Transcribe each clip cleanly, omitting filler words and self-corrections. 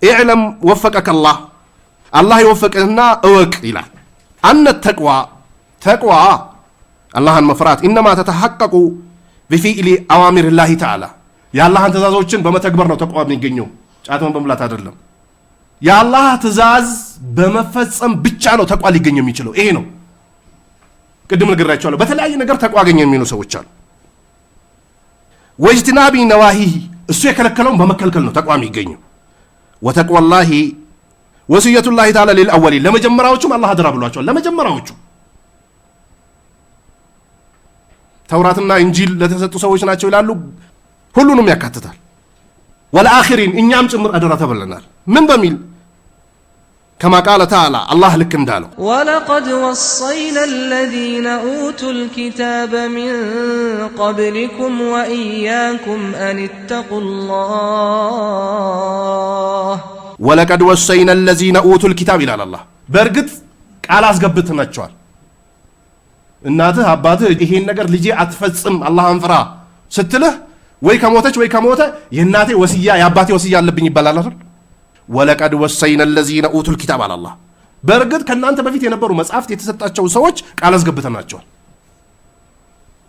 اعلم وفقك الله يوفقنا اوك الى ان تقوى الله المفرات انما تتحقق بفعل اوامر الله تعالى يا الله ትእዛዞችን በመተግበር ነው ተቅዋ የሚገኘው ጫቱን በመብላት አይደለም ያ አላህ ትእዛዝ በመፈጸም ብቻ ነው ተቅዋ ሊገኝ የሚችለው ይሄ ነው ቅድም ንገራቸዋለሁ በተለያየ ነገር ተቅዋ ገኘ የሚሉ ሰዎች አሉ ወጅትናቢ ነዋሂ እሱ የከለከለውን በመከልከል ነው ተቅዋ የሚገኘው ወተቅዋላሂ ወሲየቱላሂ ተዓላ ለልአወሊን ለመጀመሪያዎቹም አላህ አደራ ብሏቸዋል ለመጀመሪያዎቹ ተውራትና እንጂል ለተሰጡ ሰዎች ናቸው ይላሉ ሁሉንም ያካትታል ወለአኺሪን እኛም ጭምር አደራ ተበለናል ምን በሚል كما قال تعالى الله لك اندالو ولقد وصينا الذين أوتوا الكتاب من قبلكم وإياكم أن اتقوا الله ولقد وصينا الذين أوتوا الكتاب إلى الله برغت قال አስገብተናቸዋል እናትህ አባትህ ይሄን ነገር ልጄ አትፈጽም አላህን ፍራ ስትልህ ወይ ከሞተች ወይ ከሞተ የእናቴ ወሲያ የአባቴ ወሲያ አለብኝ ይባላል አይደል ولقد وصينا الذين اوتوا الكتاب على الله برغت ከናንተ በፊት የነበሩ መጽሐፍት የተሰጣቸው ሰዎች ቃል አስገብተናቸዋል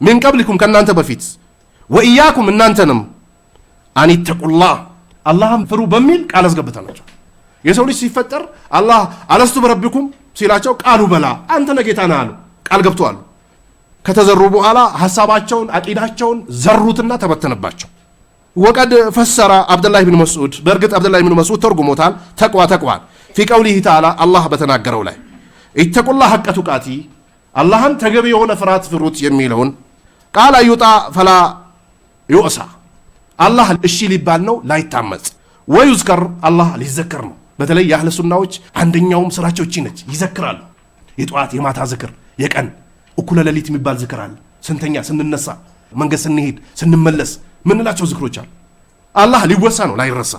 من قبلكم ከናንተ በፊት وإياكم እናንተንም أن اتقوا اللهم ፍሩ በሚል ቃል አስገብተናቸዋል የሰው ልጅ ሲፈጠር አላህ አለስቱ በረብኩም ሲላቸው ቃሉ በላ አንተ ነህ ጌታ ነህ አሉ ቃል ገብተዋል ከተዘሩ በኋላ ሐሳባቸውን አቂዳቸውን ዘሩትና ተበተነባቸው وقد فسر عبد الله بن مسعود برغت عبد الله بن مسعود ተርጉሞታል ተቅዋ في قوله تعالى الله በተናገረው ላይ اتقوا الله حق تقاته አላህን ተገቢ የሆነ ፍርሃት ፍሩት የሚለውን ቃል አይውጣ فلا يؤسى አላህ እሺ ሊባል ነው ላይታመጽ ወይዝከር አላህ ሊዘከር ነው በተለይ የአህለ ሱናዎች አንደኛውም ስራቸው እቺ ነች ይዘክራሉ የጧት የማታ ዝክር የቀን እኩለ ሌሊት የሚባል ዝክር አለ ስንተኛ ስንነሳ መንገድ ስንሄድ ስንመለስ ምንላቸው ዝክሮች አሉ አላህ ሊወሳ ነው ላይረሳ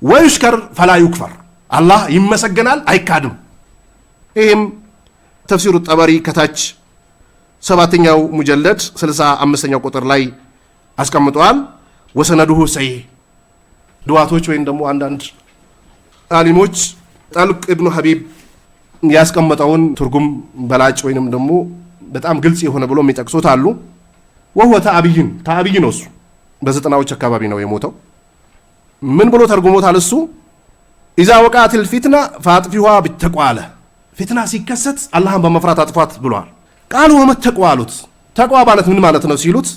ወይሽከር ፈላ ይክፈር አላህ ይመሰገናል አይካድም ይሄም ተፍሲሩ ጠበሪ ከታች 7ኛው ሙጀለድ 65ኛው ቁጥር ላይ አስቀምጧል ወሰነዱሁ ሰሂህ ዱዓቶች ወይም ደግሞ አንዳንድ አሊሞች ጠልቅ ኢብኑ ሐቢብ ያስቀመጠውን ትርጉም በላጭ ወይንም ደግሞ በጣም ግልጽ የሆነ ብሎ የሚጠቅሱት አሉ وهو ታቢይ ነው እሱ በዘጠናዎች አካባቢ ነው የሞተው ምን ብሎ ተርጉሞታል እሱ اذا وقعت الفتنه فاطفئوها بالتقوى فتنه ሲከሰት አላህን በመፍራት አጥፋት ብሏል ቃሉ ወመተቅዋሉት ተቅዋ ማለት ምን ማለት ነው ሲሉት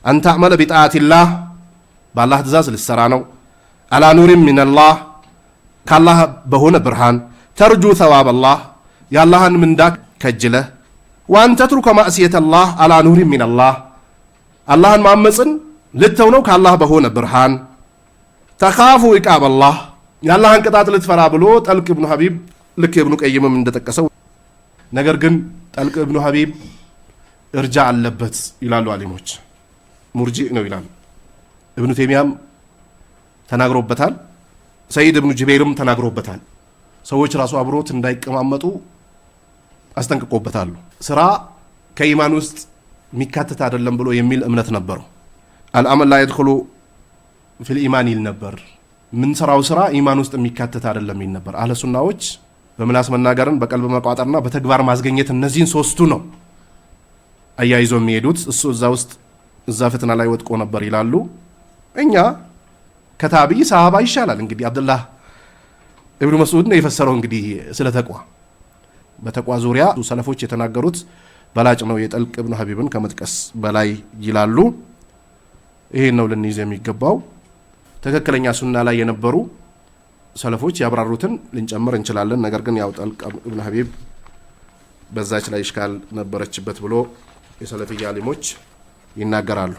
አንተ አመለ ቢጣዓት الله በአላህ ትእዛዝ ልትሰራ ነው አላ ኑሪን ሚን الله ካላህ በሆነ ብርሃን ተርጁ ثواب الله ያላህን ምንዳ ከጅለህ وان تترك معصيه الله على نور من الله አላህን ማመጽን ልተው ነው ካላህ በሆነ ብርሃን ተኻፉ ኢቃብ الله ያላህን ቅጣት ልትፈራ ብሎ ጠልቅ ኢብኑ ሐቢብ ልክ ኢብኑ ቀይምም እንደተጠቀሰው ነገር ግን ጠልቅ ኢብኑ ሐቢብ እርጃ አለበት ይላሉ አሊሞች ሙርጂእ ነው ይላሉ ኢብኑ ተይሚያም ተናግሮበታል ሰይድ ኢብኑ ጁበይርም ተናግሮበታል ሰዎች ራሱ አብሮት እንዳይቀማመጡ አስጠንቅቆበታል ስራ ከኢማን ውስጥ ሚካተት አይደለም ብሎ የሚል እምነት ነበረው አልአመል ላ ይድخሉ في الايمان ይል ነበር ምን ሰራው ስራ ኢማን ውስጥ ሚካተት አይደለም ይል ነበር አህለ ሱናዎች በምላስ መናገርን በቀልብ መቋጠርና በተግባር ማስገኘት እነዚህን ሶስቱ ነው አያይዞ የሚሄዱት እሱ እዛ ውስጥ እዛ ፍትና ላይ ወጥቆ ነበር ይላሉ እኛ ከታቢይ ሰሃባ ይሻላል እንግዲህ አብዱላህ ኢብኑ መስዑድ ነው የፈሰረው እንግዲህ ስለ ተቅዋ በተቅዋ ዙሪያ ሰለፎች የተናገሩት በላጭ ነው የጠልቅ ኢብኑ ሐቢብን ከመጥቀስ በላይ ይላሉ ይሄን ነው ለንይዝ የሚገባው ተከክለኛ ሱና ላይ የነበሩ ሰለፎች ያብራሩትን ልንጨምር እንችላለን ነገር ግን ያው ጠልቅ ኢብኑ ሐቢብ በዛች ላይ ይሽካል ነበረችበት ብሎ የሰለፊያ አሊሞች ይናገራሉ